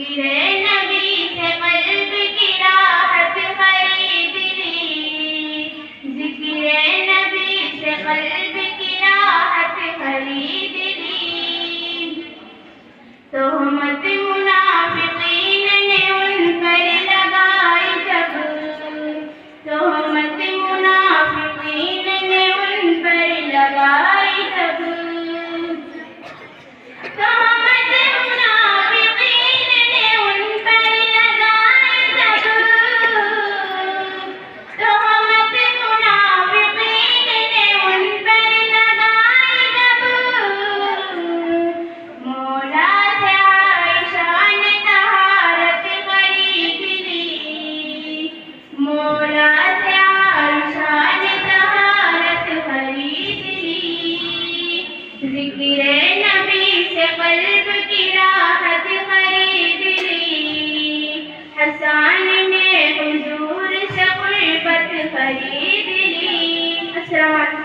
जिक्र नबी से कल्ब की राहत खरीद ली, जिक्र नबी से कल्ब की राहत खरीद ली। तोहमत मुनाफिकीन ने उन पर लगाई जब, तोहमत मुनाफिकीन ने उन पर लगाई जब, तोहमत मुनाफिकीन ने उन पर लगाई जब, तोहमत मुनाफिकीन ने उन पर लगाई जब, मौला से आयशा ने तहारत खरीद ली, मौला से आयशा ने तहारत खरीद ली। जिक्र नबी से कल्ब की राहत खरीद ली, हसन ने हुजूर से कुर्बत खरीद ली। अस्सलाम वालेकुम।